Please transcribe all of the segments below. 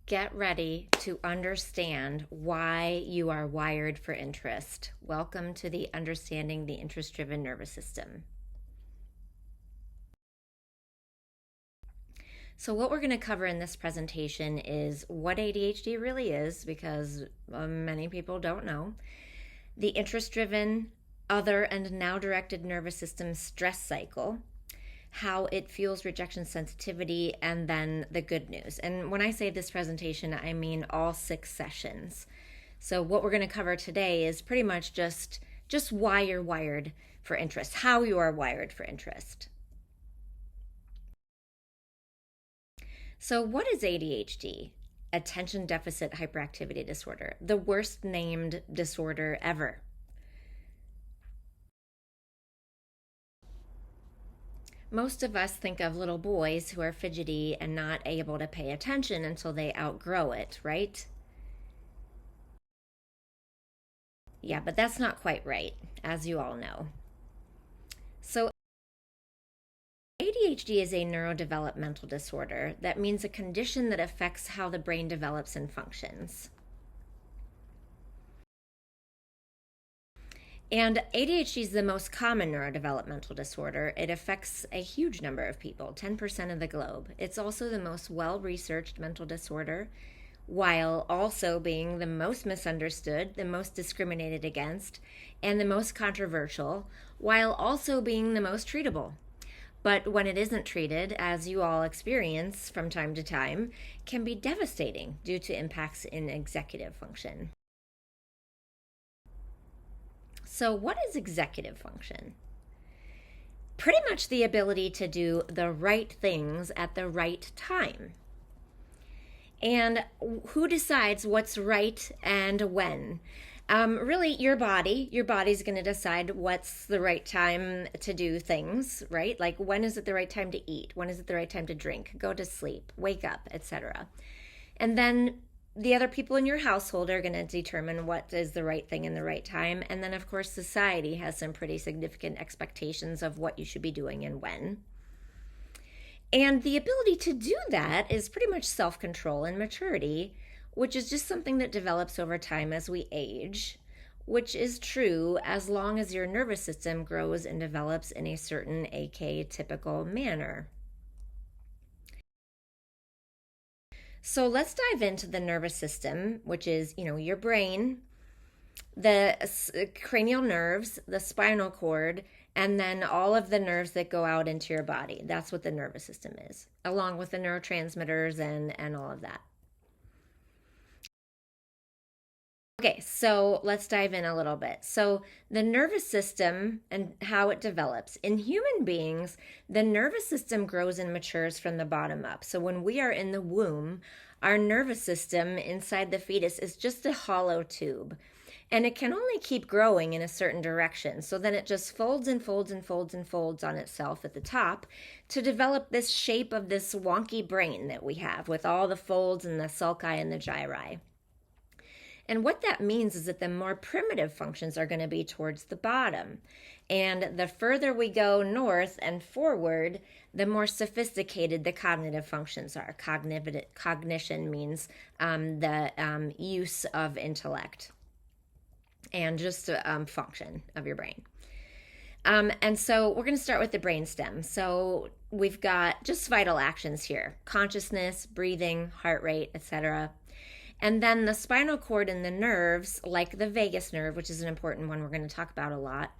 Get ready to understand why you are wired for interest. Welcome to the Understanding the Interest-Driven Nervous System. So what we're going to cover in this presentation is what ADHD really is, because many people don't know, the interest-driven, other, and now-directed nervous system stress cycle, how it fuels rejection sensitivity, and then the good news. And when I say this presentation, I mean all 6 sessions. So what we're going to cover today is pretty much just why you're wired for interest, how you are wired for interest. So what is ADHD? Attention Deficit Hyperactivity Disorder, the worst named disorder ever. Most of us think of little boys who are fidgety and not able to pay attention until they outgrow it, right? Yeah, but that's not quite right, as you all know. So ADHD is a neurodevelopmental disorder. That means a condition that affects how the brain develops and functions. And ADHD is the most common neurodevelopmental disorder. It affects a huge number of people, 10% of the globe. It's also the most well-researched mental disorder, while also being the most misunderstood, the most discriminated against, and the most controversial, while also being the most treatable. But when it isn't treated, as you all experience from time to time, can be devastating due to impacts in executive function. So what is executive function? Pretty much the ability to do the right things at the right time. And who decides what's right and when? Really, your body's going to decide what's the right time to do things, right? Like, when is it the right time to eat? When is it the right time to drink, go to sleep, wake up, etc. And then the other people in your household are going to determine what is the right thing in the right time. And then, of course, society has some pretty significant expectations of what you should be doing and when. And the ability to do that is pretty much self-control and maturity, which is just something that develops over time as we age, which is true as long as your nervous system grows and develops in a certain atypical manner. So let's dive into the nervous system, which is, your brain, the cranial nerves, the spinal cord, and then all of the nerves that go out into your body. That's what the nervous system is, along with the neurotransmitters and all of that. Okay, so let's dive in a little bit. So the nervous system and how it develops. In human beings, the nervous system grows and matures from the bottom up. So when we are in the womb, our nervous system inside the fetus is just a hollow tube. And it can only keep growing in a certain direction. So then it just folds and folds and folds and folds on itself at the top to develop this shape of this wonky brain that we have with all the folds and the sulci and the gyri. And what that means is that the more primitive functions are going to be towards the bottom. And the further we go north and forward, the more sophisticated the cognitive functions are. Cognition means the use of intellect and just function of your brain. And so we're going to start with the brainstem. So we've got just vital actions here: consciousness, breathing, heart rate, etc. And then the spinal cord and the nerves, like the vagus nerve, which is an important one we're going to talk about a lot,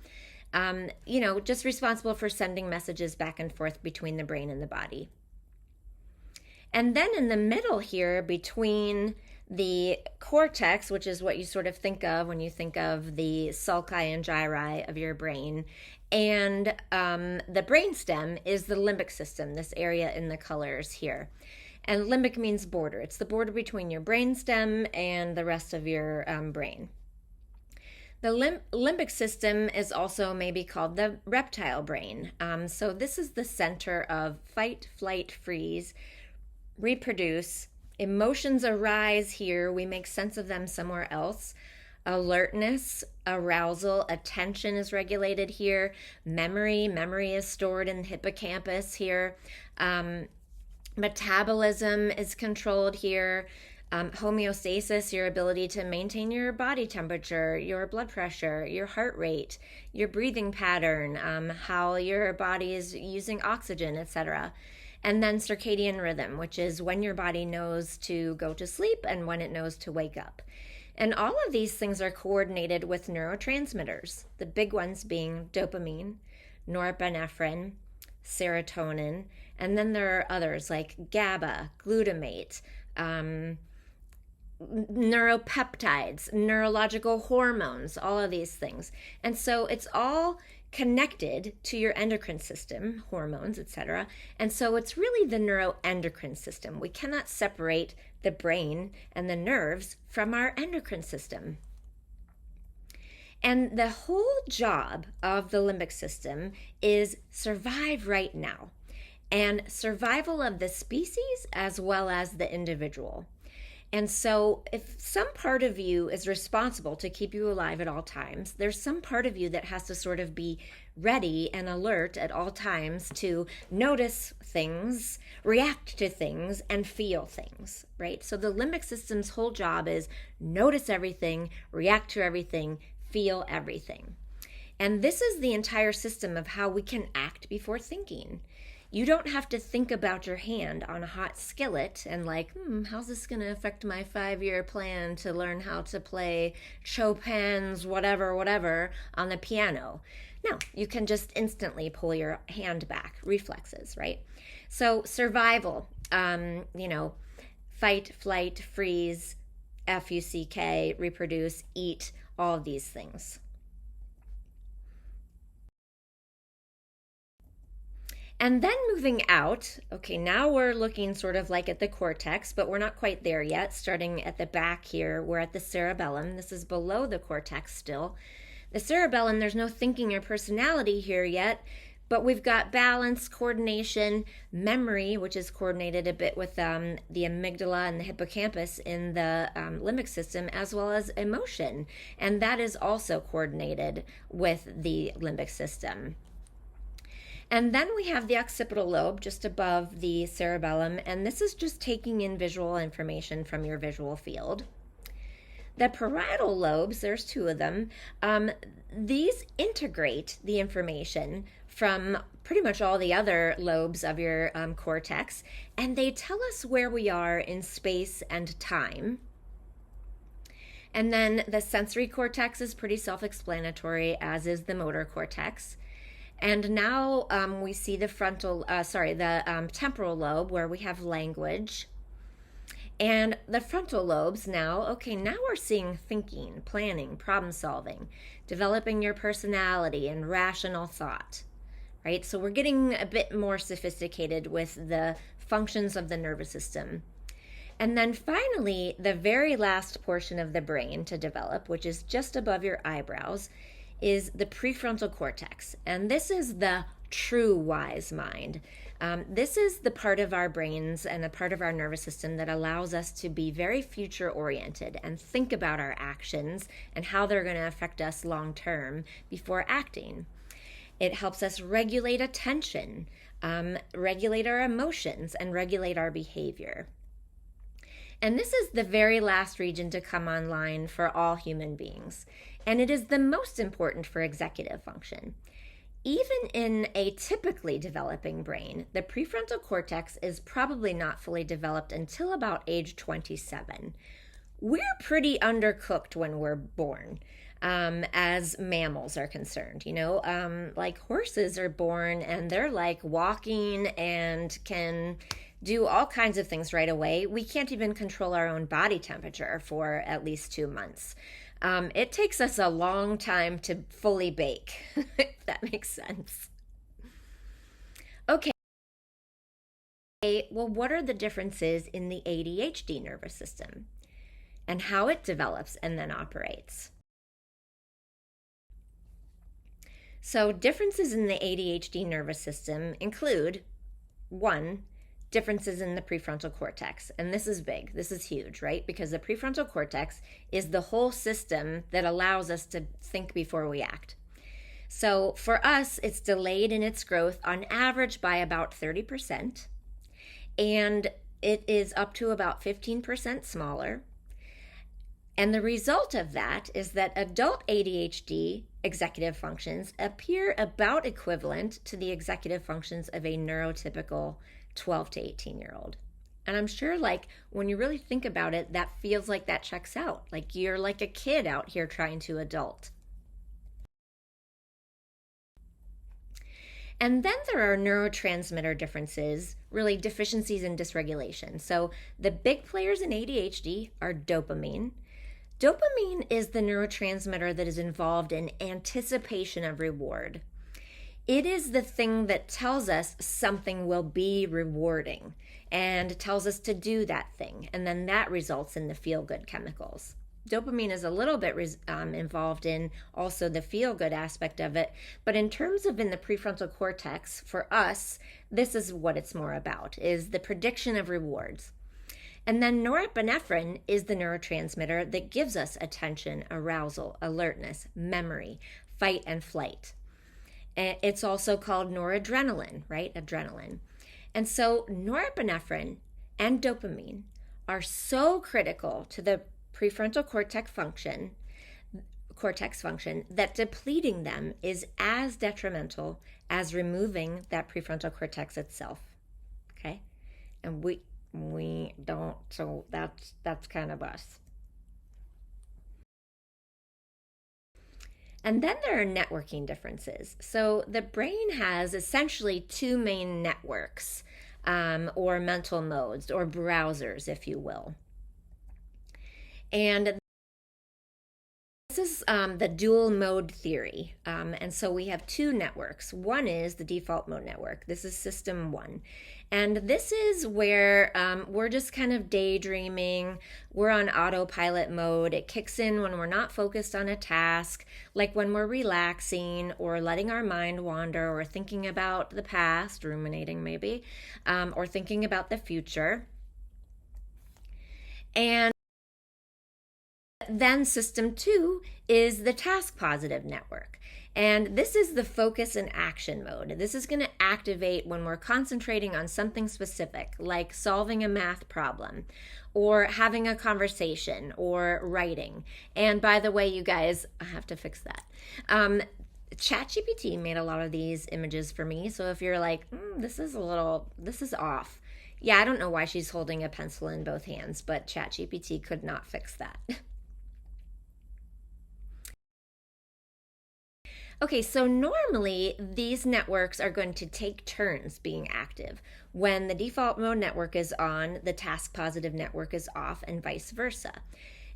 just responsible for sending messages back and forth between the brain and the body. And then in the middle here, between the cortex, which is what you sort of think of when you think of the sulci and gyri of your brain, and the brainstem is the limbic system, this area in the colors here. And limbic means border. It's the border between your brainstem and the rest of your brain. The limbic system is also maybe called the reptile brain. So this is the center of fight, flight, freeze, reproduce. Emotions arise here. We make sense of them somewhere else. Alertness, arousal, attention is regulated here. Memory is stored in the hippocampus here. Metabolism is controlled here. Homeostasis, your ability to maintain your body temperature, your blood pressure, your heart rate, your breathing pattern, how your body is using oxygen, etc. And then circadian rhythm, which is when your body knows to go to sleep and when it knows to wake up. And all of these things are coordinated with neurotransmitters, the big ones being dopamine, norepinephrine, serotonin, and then there are others like GABA, glutamate, neuropeptides, neurological hormones, all of these things. And so it's all connected to your endocrine system, hormones, etc. And so it's really the neuroendocrine system. We cannot separate the brain and the nerves from our endocrine system. And the whole job of the limbic system is survive right now, and survival of the species as well as the individual. And so if some part of you is responsible to keep you alive at all times, there's some part of you that has to sort of be ready and alert at all times to notice things, react to things, and feel things, right? So the limbic system's whole job is notice everything, react to everything, feel everything. And this is the entire system of how we can act before thinking. You don't have to think about your hand on a hot skillet and like, how's this going to affect my 5-year plan to learn how to play Chopin's whatever on the piano. No, you can just instantly pull your hand back, reflexes, right? So survival, fight, flight, freeze, FUCK, reproduce, eat, all of these things. And then moving out, okay, now we're looking sort of like at the cortex, but we're not quite there yet. Starting at the back here, we're at the cerebellum. This is below the cortex still. The cerebellum, there's no thinking or personality here yet, but we've got balance, coordination, memory, which is coordinated a bit with the amygdala and the hippocampus in the limbic system, as well as emotion. And that is also coordinated with the limbic system. And then we have the occipital lobe just above the cerebellum, and this is just taking in visual information from your visual field. The parietal lobes, there's 2 of them, these integrate the information from pretty much all the other lobes of your cortex, and they tell us where we are in space and time. And then the sensory cortex is pretty self-explanatory, as is the motor cortex. And now we see the temporal lobe, where we have language. And the frontal lobes now we're seeing thinking, planning, problem solving, developing your personality, and rational thought, right? So we're getting a bit more sophisticated with the functions of the nervous system. And then finally, the very last portion of the brain to develop, which is just above your eyebrows, is the prefrontal cortex. And this is the true wise mind. This is the part of our brains and a part of our nervous system that allows us to be very future oriented and think about our actions and how they're going to affect us long term before acting. It helps us regulate attention, regulate our emotions, and regulate our behavior. And this is the very last region to come online for all human beings. And it is the most important for executive function. Even in a typically developing brain, the prefrontal cortex is probably not fully developed until about age 27. We're pretty undercooked when we're born, as mammals are concerned. Like horses are born and they're like walking and can do all kinds of things right away. We can't even control our own body temperature for at least 2 months. It takes us a long time to fully bake, if that makes sense. Okay, well, what are the differences in the ADHD nervous system and how it develops and then operates? So differences in the ADHD nervous system include, 1, differences in the prefrontal cortex. And this is big. This is huge, right? Because the prefrontal cortex is the whole system that allows us to think before we act. So for us, it's delayed in its growth on average by about 30%. And it is up to about 15% smaller. And the result of that is that adult ADHD executive functions appear about equivalent to the executive functions of a neurotypical 12 to 18-year-old. And I'm sure, like, when you really think about it, that feels like that checks out. Like, you're like a kid out here trying to adult. And then there are neurotransmitter differences, really deficiencies in dysregulation. So the big players in ADHD are dopamine. Dopamine is the neurotransmitter that is involved in anticipation of reward. It is the thing that tells us something will be rewarding and tells us to do that thing. And then that results in the feel-good chemicals. Dopamine is a little bit involved in also the feel-good aspect of it. But in terms of in the prefrontal cortex, for us, this is what it's more about, is the prediction of rewards. And then norepinephrine is the neurotransmitter that gives us attention, arousal, alertness, memory, fight and flight. It's also called noradrenaline, right? Adrenaline. And so norepinephrine and dopamine are so critical to the prefrontal cortex function that depleting them is as detrimental as removing that prefrontal cortex itself. Okay? And we don't, so that's kind of us. And then there are networking differences. So the brain has essentially two main networks, or mental modes, or browsers, if you will. And this is the dual mode theory. And so we have two networks. One is the default mode network. This is system one. And this is where we're just kind of daydreaming. We're on autopilot mode. It kicks in when we're not focused on a task, like when we're relaxing or letting our mind wander or thinking about the past, ruminating maybe, or thinking about the future. And then system two is the task positive network. And this is the focus and action mode. This is going to activate when we're concentrating on something specific, like solving a math problem or having a conversation or writing. And by the way, you guys, I have to fix that. ChatGPT made a lot of these images for me. So if you're like, this is off. Yeah, I don't know why she's holding a pencil in both hands, but ChatGPT could not fix that. Okay, so normally these networks are going to take turns being active. When the default mode network is on, the task positive network is off, and vice versa.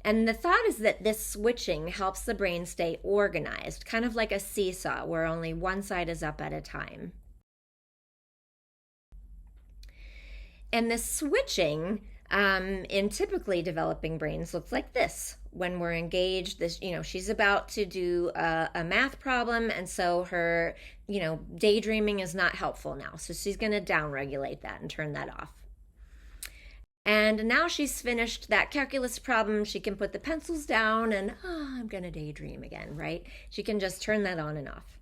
And the thought is that this switching helps the brain stay organized, kind of like a seesaw where only one side is up at a time. And the switching in typically developing brains looks like this. When we're engaged, she's about to do a math problem, and so her, daydreaming is not helpful now. So she's going to downregulate that and turn that off. And now she's finished that calculus problem, she can put the pencils down and, I'm going to daydream again, right? She can just turn that on and off.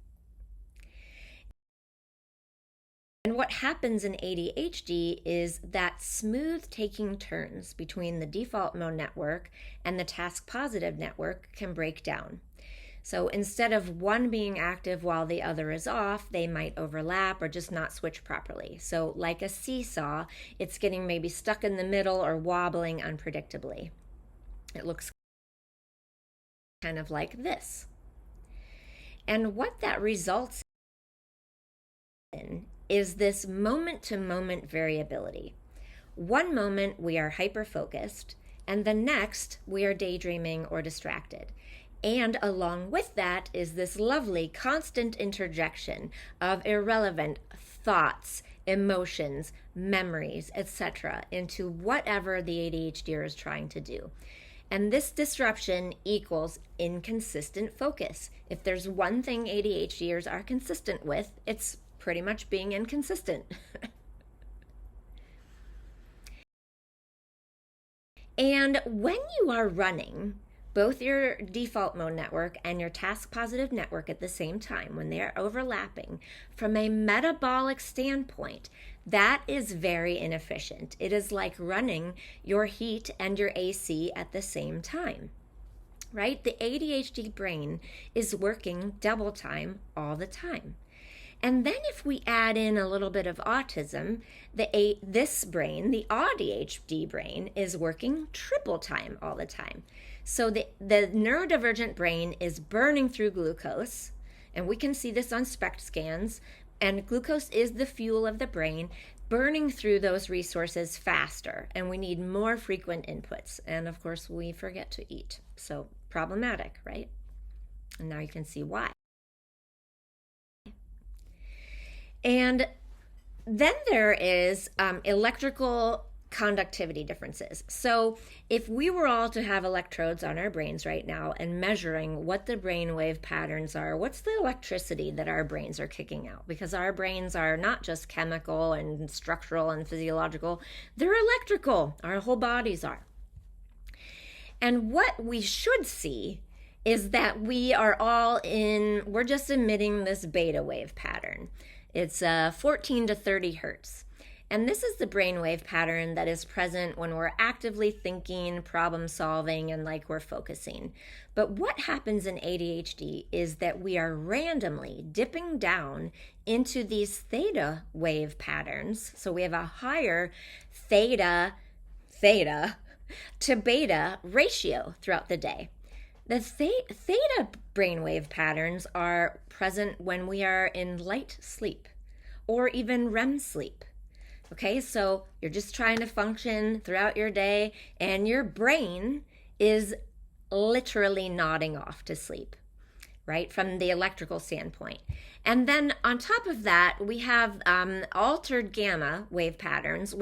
And what happens in ADHD is that smooth taking turns between the default mode network and the task positive network can break down. So instead of one being active while the other is off, they might overlap or just not switch properly. So like a seesaw, it's getting maybe stuck in the middle or wobbling unpredictably. It looks kind of like this. And what that results in is this moment-to-moment variability. One moment we are hyper-focused, and the next we are daydreaming or distracted. And along with that is this lovely constant interjection of irrelevant thoughts, emotions, memories, etc. into whatever the ADHDer is trying to do. And this disruption equals inconsistent focus. If there's one thing ADHDers are consistent with, it's pretty much being inconsistent. And when you are running, both your default mode network and your task positive network at the same time, when they are overlapping, from a metabolic standpoint, that is very inefficient. It is like running your heat and your AC at the same time, right? The ADHD brain is working double time all the time. And then if we add in a little bit of autism, this brain, the ADHD brain, is working triple time all the time. So the neurodivergent brain is burning through glucose, and we can see this on SPECT scans, and glucose is the fuel of the brain, burning through those resources faster, and we need more frequent inputs. And of course, we forget to eat. So problematic, right? And now you can see why. And then there is electrical conductivity differences. So if we were all to have electrodes on our brains right now and measuring what the brainwave patterns are, what's the electricity that our brains are kicking out? Because our brains are not just chemical and structural and physiological, they're electrical. Our whole bodies are. And what we should see is that we're just emitting this beta wave pattern. It's 14 to 30 hertz. And this is the brainwave pattern that is present when we're actively thinking, problem solving, and like we're focusing. But what happens in ADHD is that we are randomly dipping down into these theta wave patterns. So we have a higher theta to beta ratio throughout the day. The theta brainwave patterns are present when we are in light sleep or even REM sleep. Okay, so you're just trying to function throughout your day and your brain is literally nodding off to sleep, right, from the electrical standpoint. And then on top of that, we have altered gamma wave patterns,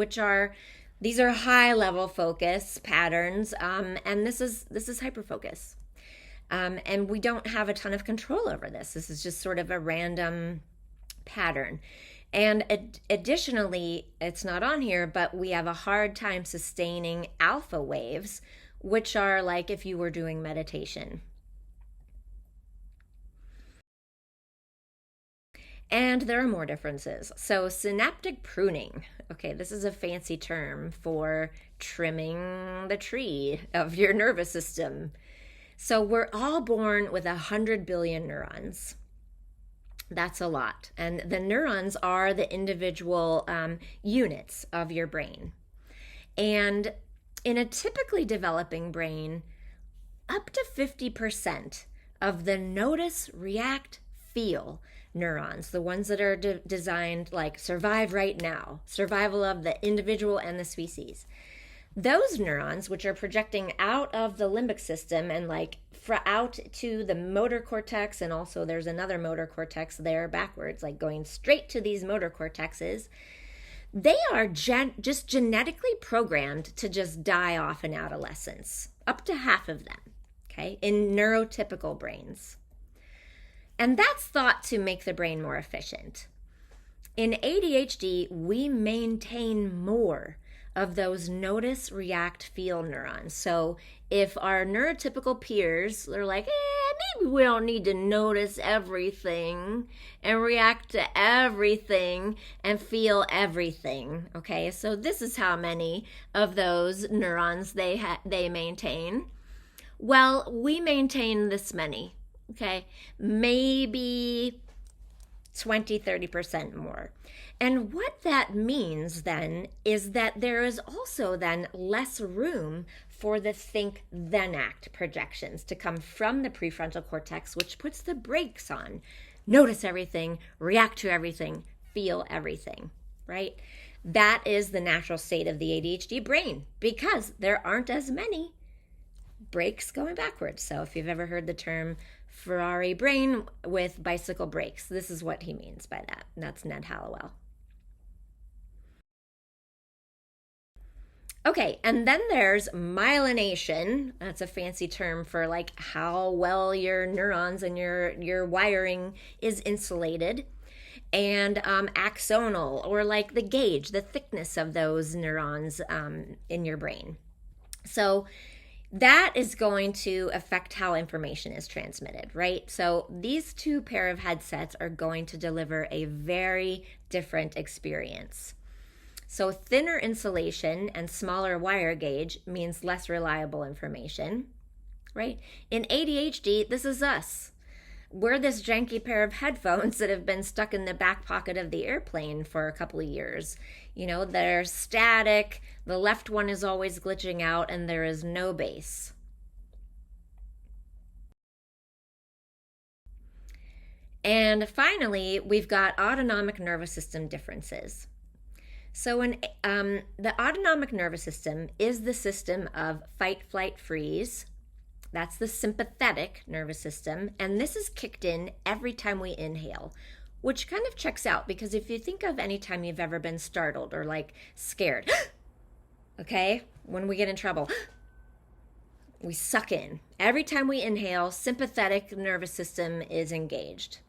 these are high level focus patterns, and this is hyperfocus. And we don't have a ton of control over this. This is just sort of a random pattern. And additionally, it's not on here, but we have a hard time sustaining alpha waves, which are like if you were doing meditation. And there are more differences. So synaptic pruning. Okay, this is a fancy term for trimming the tree of your nervous system. So we're all born with 100 billion neurons. That's a lot. And the neurons are the individual units of your brain. And in a typically developing brain, up to 50% of the notice, react, feel neurons, the ones that are designed like survive right now, survival of the individual and the species. Those neurons, which are projecting out of the limbic system and like out to the motor cortex, and also there's another motor cortex there backwards, like going straight to these motor cortexes, they are just genetically programmed to just die off in adolescence, up to half of them, okay, in neurotypical brains. And that's thought to make the brain more efficient. In ADHD, we maintain more of those notice, react, feel neurons. So if our neurotypical peers are like, maybe we don't need to notice everything and react to everything and feel everything, okay? So this is how many of those neurons they maintain. Well, we maintain this many, okay? Maybe 20-30% more. And what that means then is that there is also then less room for the think then act projections to come from the prefrontal cortex, which puts the brakes on. Notice everything, react to everything, feel everything, right? That is the natural state of the ADHD brain because there aren't as many brakes going backwards. So if you've ever heard the term Ferrari brain with bicycle brakes, this is what he means by that. And that's Ned Hallowell. Okay, and then there's myelination. That's a fancy term for like how well your neurons and your wiring is insulated. And axonal, or like the gauge, the thickness of those neurons in your brain. So that is going to affect how information is transmitted, right? So these two pair of headsets are going to deliver a very different experience. So thinner insulation and smaller wire gauge means less reliable information, right? In ADHD, this is us. We're this janky pair of headphones that have been stuck in the back pocket of the airplane for a couple of years. You know, they're static, the left one is always glitching out, and there is no bass. And finally, we've got autonomic nervous system differences. So the autonomic nervous system is the system of fight, flight, freeze. That's the sympathetic nervous system. And this is kicked in every time we inhale, which kind of checks out because if you think of any time you've ever been startled or like scared, okay, when we get in trouble, we suck in. Every time we inhale, sympathetic nervous system is engaged.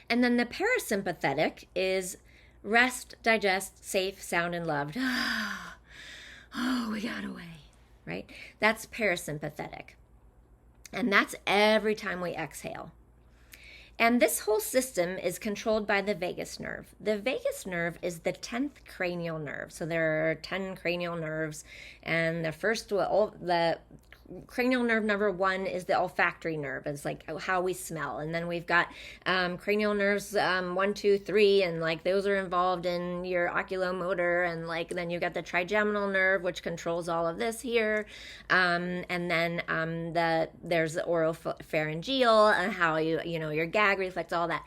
And then the parasympathetic is rest, digest, safe, sound, and loved. Oh, we got away, right? That's parasympathetic. And that's every time we exhale. And this whole system is controlled by the vagus nerve. The vagus nerve is the 10th cranial nerve. So there are 10 cranial nerves. And the cranial nerve number 1 is the olfactory nerve. It's like how we smell. And then we've got cranial nerves 1, 2, 3, and like those are involved in your oculomotor. And like then you've got the trigeminal nerve, which controls all of this here. And then there's the oropharyngeal and how your gag reflex, all that.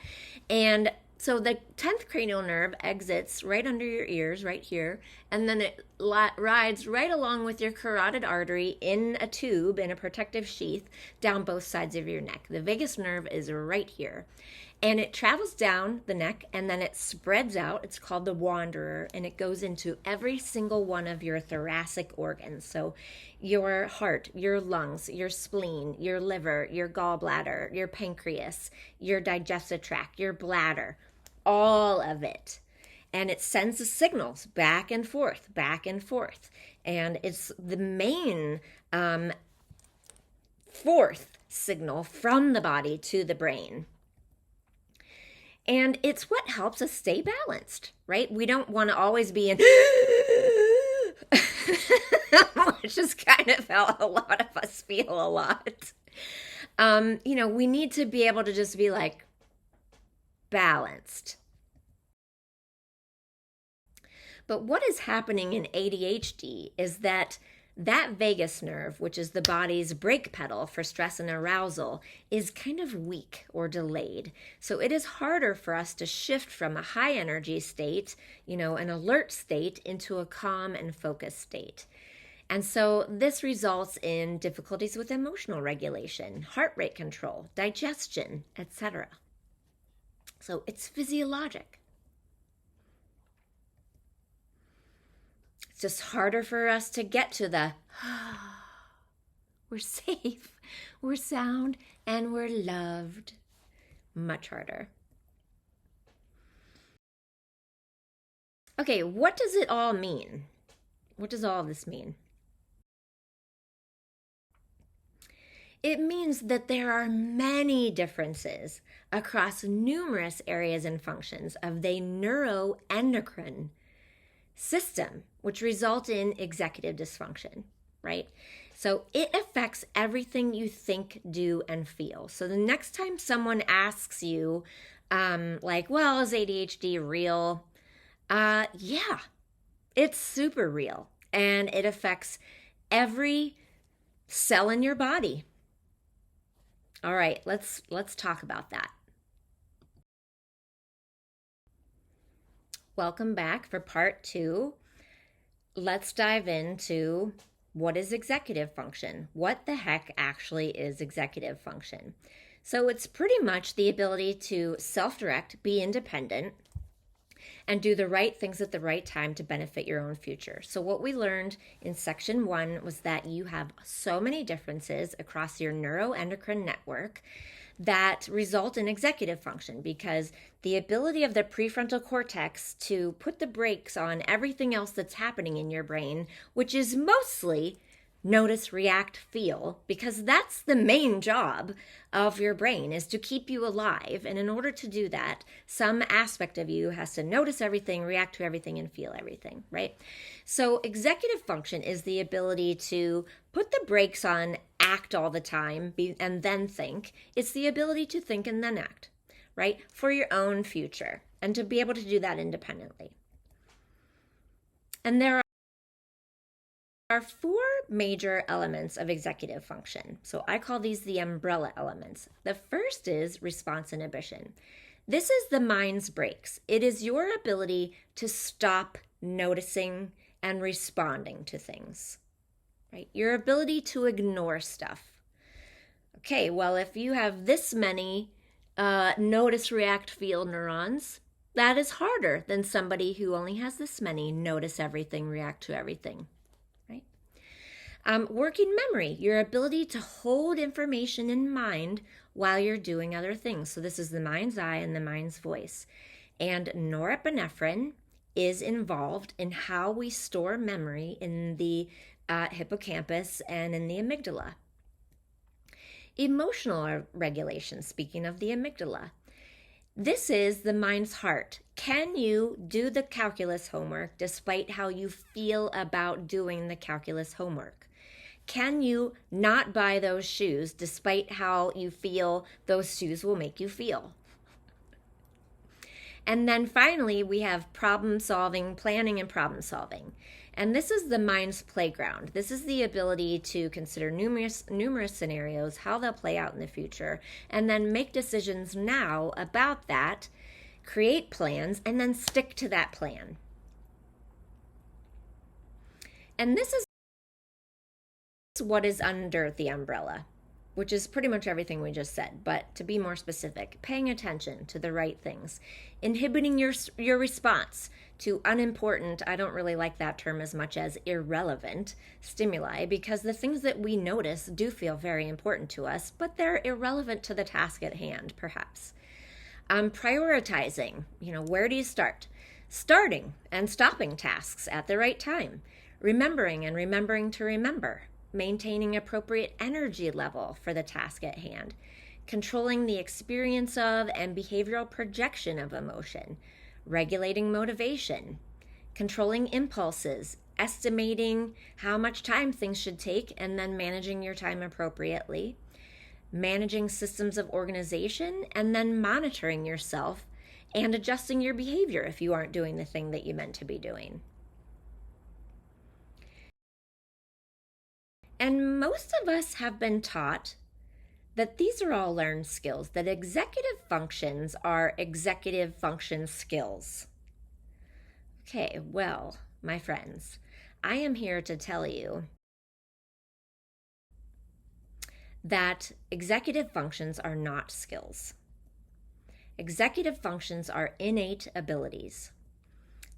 And so the 10th cranial nerve exits right under your ears, right here, and then it rides right along with your carotid artery in a tube, in a protective sheath, down both sides of your neck. The vagus nerve is right here. And it travels down the neck, and then it spreads out. It's called the wanderer, and it goes into every single one of your thoracic organs. So your heart, your lungs, your spleen, your liver, your gallbladder, your pancreas, your digestive tract, your bladder, all of it. And it sends the signals back and forth, back and forth. And it's the main fourth signal from the body to the brain. And it's what helps us stay balanced, right? We don't want to always be in, which is kind of how a lot of us feel a lot. We need to be able to just be like balanced. But what is happening in ADHD is that vagus nerve, which is the body's brake pedal for stress and arousal, is kind of weak or delayed. So it is harder for us to shift from a high energy state, an alert state, into a calm and focused state. And so this results in difficulties with emotional regulation, heart rate control, digestion, etc. So it's physiologic. It's just harder for us to get to the, we're safe, we're sound, and we're loved. Much harder. Okay, what does it all mean? What does all of this mean? It means that there are many differences across numerous areas and functions of the neuroendocrine system, which result in executive dysfunction, right? So it affects everything you think, do, and feel. So the next time someone asks you, is ADHD real? Yeah, it's super real. And it affects every cell in your body. All right, let's talk about that. Welcome back for part 2. Let's dive into what is executive function. What the heck actually is executive function? So it's pretty much the ability to self-direct, be independent, and do the right things at the right time to benefit your own future. So what we learned in section 1 was that you have so many differences across your neuroendocrine network that result in executive function, because the ability of the prefrontal cortex to put the brakes on everything else that's happening in your brain, which is mostly notice, react, feel, because that's the main job of your brain, is to keep you alive. And in order to do that, some aspect of you has to notice everything, react to everything, and feel everything, right? So executive function is the ability to put the brakes on, act all the time, and then think. It's the ability to think and then act, right? For your own future, and to be able to do that independently. And there are four major elements of executive function. So I call these the umbrella elements. The first is response inhibition. This is the mind's brakes. It is your ability to stop noticing and responding to things, right? Your ability to ignore stuff. Okay, well, if you have this many notice, react, feel neurons, that is harder than somebody who only has this many notice everything, react to everything. Working memory, your ability to hold information in mind while you're doing other things. So this is the mind's eye and the mind's voice. And norepinephrine is involved in how we store memory in the hippocampus and in the amygdala. Emotional regulation, speaking of the amygdala. This is the mind's heart. Can you do the calculus homework despite how you feel about doing the calculus homework? Can you not buy those shoes despite how you feel those shoes will make you feel? And then finally, we have problem solving, planning, and problem solving. And this is the mind's playground. This is the ability to consider numerous scenarios, how they'll play out in the future, and then make decisions now about that, create plans, and then stick to that plan. And this is what is under the umbrella, which is pretty much everything we just said, but to be more specific, paying attention to the right things, inhibiting your response to unimportant, I don't really like that term as much as irrelevant stimuli, because the things that we notice do feel very important to us, but they're irrelevant to the task at hand, perhaps. Prioritizing, where do you start? Starting and stopping tasks at the right time. Remembering and remembering to remember. Maintaining appropriate energy level for the task at hand, controlling the experience of and behavioral projection of emotion, regulating motivation, controlling impulses, estimating how much time things should take and then managing your time appropriately, managing systems of organization, and then monitoring yourself and adjusting your behavior if you aren't doing the thing that you meant to be doing. And most of us have been taught that these are all learned skills, that executive functions are executive function skills. Okay, well, my friends, I am here to tell you that executive functions are not skills. Executive functions are innate abilities.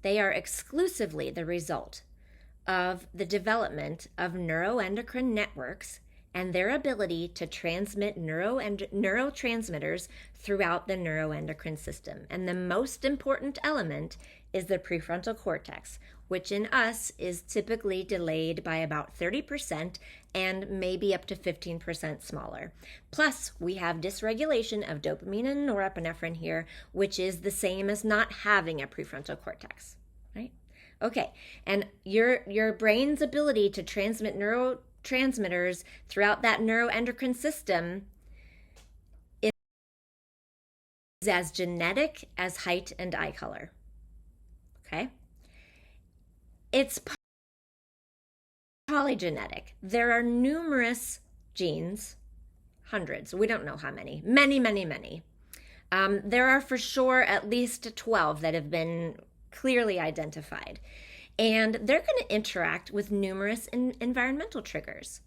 They are exclusively the result of the development of neuroendocrine networks and their ability to transmit neurotransmitters throughout the neuroendocrine system. And the most important element is the prefrontal cortex, which in us is typically delayed by about 30% and maybe up to 15% smaller. Plus, we have dysregulation of dopamine and norepinephrine here, which is the same as not having a prefrontal cortex, right? Okay, and your brain's ability to transmit neurotransmitters throughout that neuroendocrine system is as genetic as height and eye color. Okay? It's polygenetic. There are numerous genes, hundreds, we don't know how many, many. There are for sure at least 12 that have been clearly identified. And they're going to interact with numerous environmental triggers.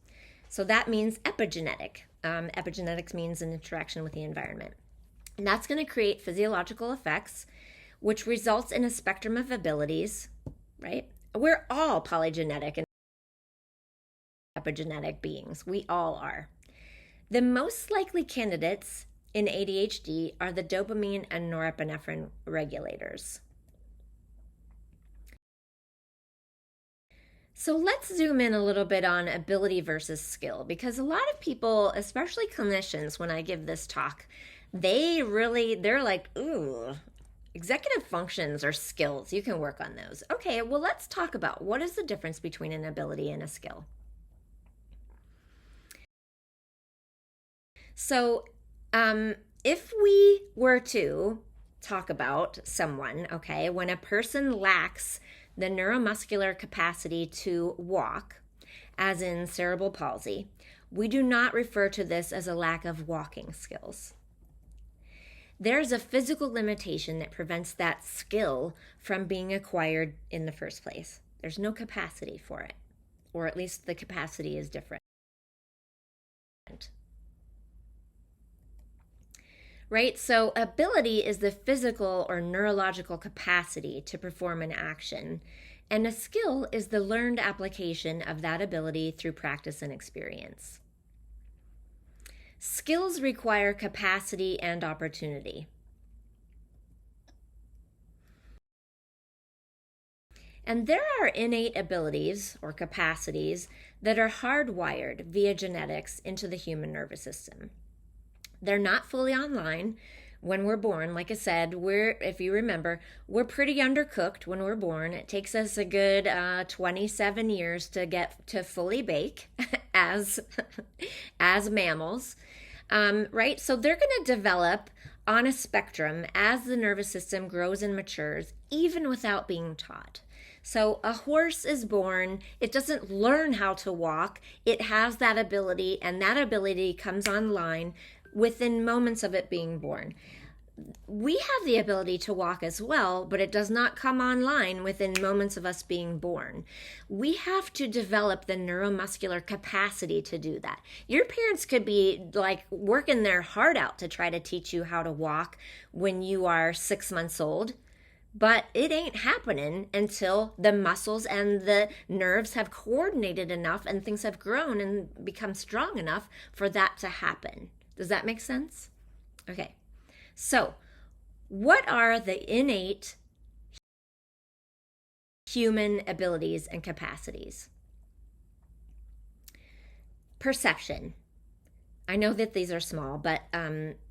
So that means epigenetic. Epigenetics means an interaction with the environment. And that's going to create physiological effects, which results in a spectrum of abilities, right? We're all polygenetic and epigenetic beings. We all are. The most likely candidates in ADHD are the dopamine and norepinephrine regulators. So let's zoom in a little bit on ability versus skill, because a lot of people, especially clinicians, when I give this talk, they're like, ooh, executive functions are skills. You can work on those. Okay, well, let's talk about what is the difference between an ability and a skill. So, if we were to talk about someone, okay, when a person lacks the neuromuscular capacity to walk, as in cerebral palsy, we do not refer to this as a lack of walking skills. There's a physical limitation that prevents that skill from being acquired in the first place. There's no capacity for it, or at least the capacity is different. Right? So, ability is the physical or neurological capacity to perform an action, and a skill is the learned application of that ability through practice and experience. Skills require capacity and opportunity. And there are innate abilities or capacities that are hardwired via genetics into the human nervous system. They're not fully online when we're born. Like I said, if you remember, we're pretty undercooked when we're born. It takes us a good 27 years to get to fully bake as mammals, right? So they're going to develop on a spectrum as the nervous system grows and matures, even without being taught. So a horse is born, it doesn't learn how to walk, it has that ability, and that ability comes online within moments of it being born. We have the ability to walk as well, but it does not come online within moments of us being born. We have to develop the neuromuscular capacity to do that. Your parents could be like working their heart out to try to teach you how to walk when you are 6 months old, but it ain't happening until the muscles and the nerves have coordinated enough and things have grown and become strong enough for that to happen. Does that make sense? Okay. So, what are the innate human abilities and capacities? Perception. I know that these are small, but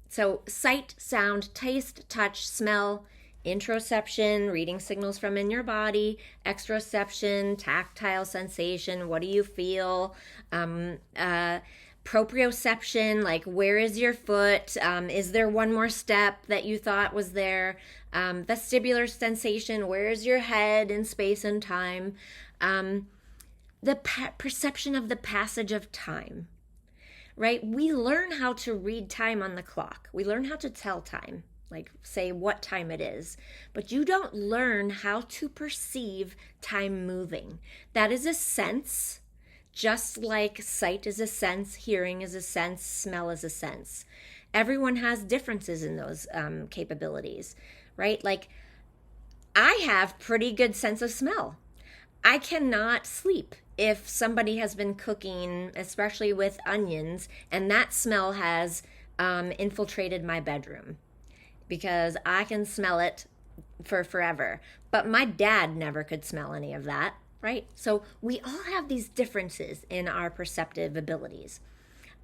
so sight, sound, taste, touch, smell, interoception, reading signals from in your body, exteroception, tactile sensation, what do you feel? Proprioception, like where is your foot? Is there one more step that you thought was there? Vestibular sensation, where is your head in space and time? The perception of the passage of time, right? We learn how to read time on the clock. We learn how to tell time, like say what time it is, but you don't learn how to perceive time moving. That is a sense. Just like sight is a sense, hearing is a sense, smell is a sense. Everyone has differences in those capabilities, right? Like I have pretty good sense of smell. I cannot sleep if somebody has been cooking, especially with onions, and that smell has infiltrated my bedroom, because I can smell it for forever. But my dad never could smell any of that. Right? So we all have these differences in our perceptive abilities.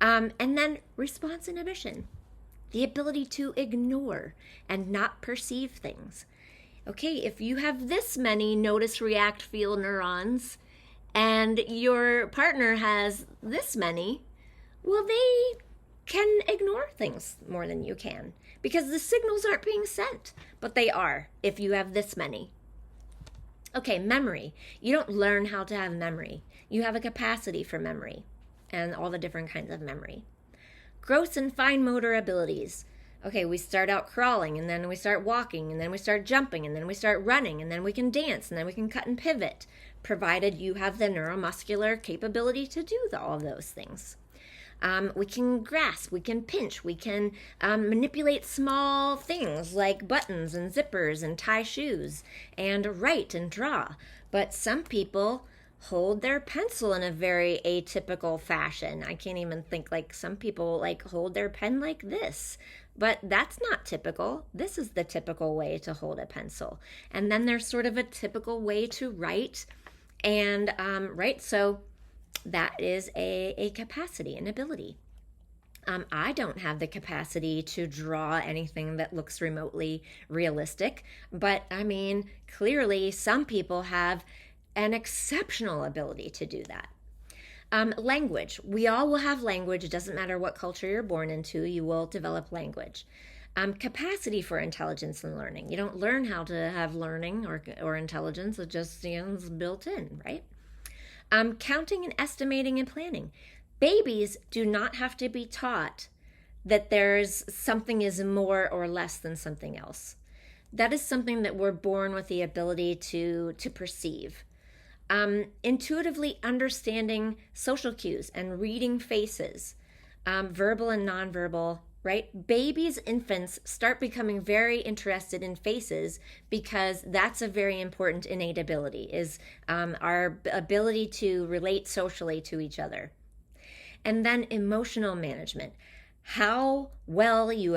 And then response inhibition, the ability to ignore and not perceive things. Okay, if you have this many notice, react, feel neurons and your partner has this many, well, they can ignore things more than you can because the signals aren't being sent, but they are if you have this many. Okay, memory. You don't learn how to have memory. You have a capacity for memory and all the different kinds of memory. Gross and fine motor abilities. Okay, we start out crawling, and then we start walking, and then we start jumping, and then we start running, and then we can dance, and then we can cut and pivot, provided you have the neuromuscular capability to do all of those things. We can grasp, we can pinch, we can manipulate small things like buttons and zippers and tie shoes and write and draw. But some people hold their pencil in a very atypical fashion. I can't even think, like some people like hold their pen like this. But that's not typical. This is the typical way to hold a pencil. And then there's sort of a typical way to write. And right, so that is a capacity, an ability. I don't have the capacity to draw anything that looks remotely realistic, but I mean, clearly some people have an exceptional ability to do that. Language. We all will have language. It doesn't matter what culture you're born into, you will develop language. Capacity for intelligence and learning. You don't learn how to have learning or intelligence. It just is built in, right? Counting and estimating and planning. Babies do not have to be taught that there's something is more or less than something else. That is something that we're born with the ability to perceive. Intuitively understanding social cues and reading faces, verbal and nonverbal, right? Babies, infants start becoming very interested in faces because that's a very important innate ability, is our ability to relate socially to each other. And then emotional management. How well you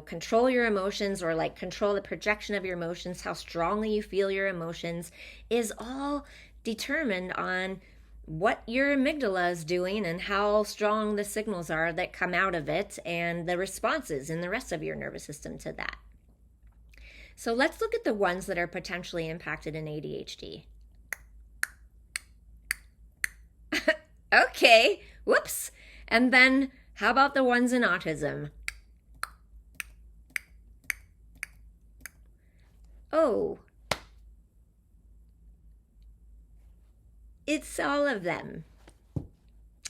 control your emotions, or like control the projection of your emotions, how strongly you feel your emotions, is all determined on what your amygdala is doing and how strong the signals are that come out of it and the responses in the rest of your nervous system to that. So let's look at the ones that are potentially impacted in ADHD. Okay, whoops. And then how about the ones in autism? Oh, it's all of them,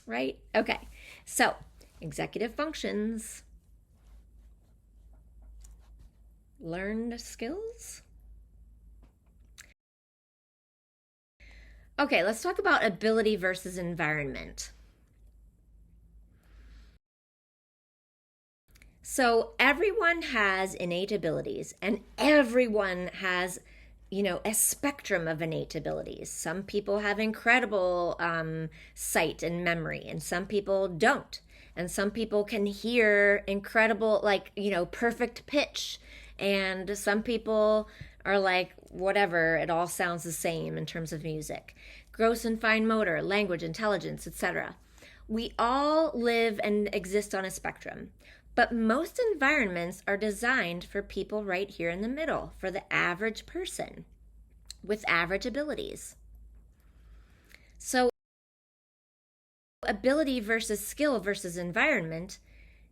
right? Okay, so executive functions, learned skills. Okay, let's talk about ability versus environment. So everyone has innate abilities, and everyone has, a spectrum of innate abilities. Some people have incredible sight and memory, and some people don't. And some people can hear incredible, like, perfect pitch. And some people are like, whatever, it all sounds the same in terms of music. Gross and fine motor, language, intelligence, etc. We all live and exist on a spectrum. But most environments are designed for people right here in the middle, for the average person with average abilities. So, ability versus skill versus environment,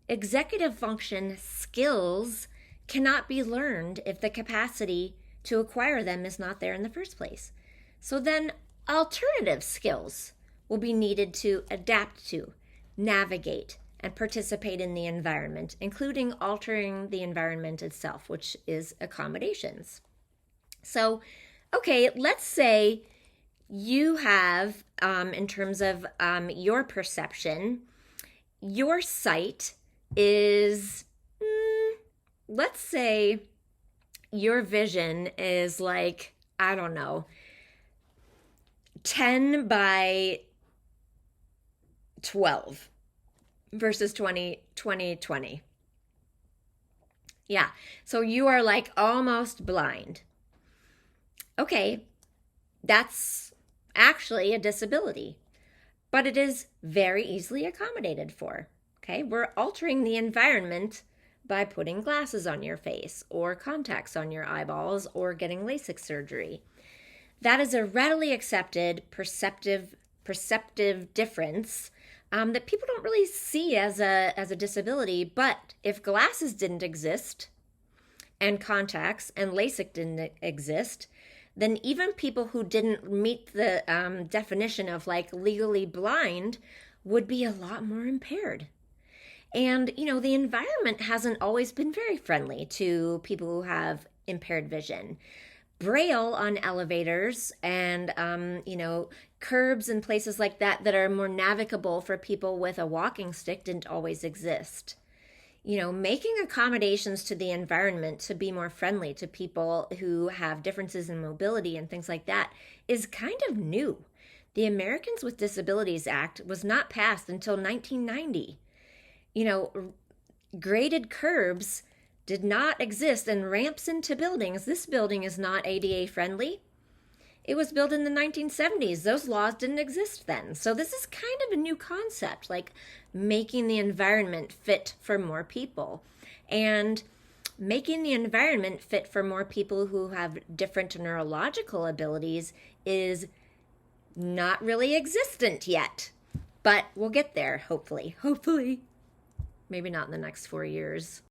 executive function skills cannot be learned if the capacity to acquire them is not there in the first place. So then alternative skills will be needed to adapt to, navigate, and participate in the environment, including altering the environment itself, which is accommodations. So, okay, let's say you have, in terms of your perception, your sight is, let's say your vision is like, I don't know, 10 by 12 versus 20. Yeah, so you are like almost blind. Okay, that's actually a disability, but it is very easily accommodated for. Okay, we're altering the environment by putting glasses on your face or contacts on your eyeballs or getting LASIK surgery. That is a readily accepted perceptive difference that people don't really see as a disability. But if glasses didn't exist and contacts and LASIK didn't exist, then even people who didn't meet the definition of like legally blind would be a lot more impaired. And, the environment hasn't always been very friendly to people who have impaired vision. Braille on elevators and, curbs and places like that that are more navigable for people with a walking stick didn't always exist. Making accommodations to the environment to be more friendly to people who have differences in mobility and things like that is kind of new. The Americans with Disabilities Act was not passed until 1990. Graded curbs did not exist, and ramps into buildings. This building is not ADA friendly. It was built in the 1970s. Those laws didn't exist then. So this is kind of a new concept, like making the environment fit for more people. And making the environment fit for more people who have different neurological abilities is not really existent yet. But we'll get there, hopefully. Hopefully. Maybe not in the next 4 years.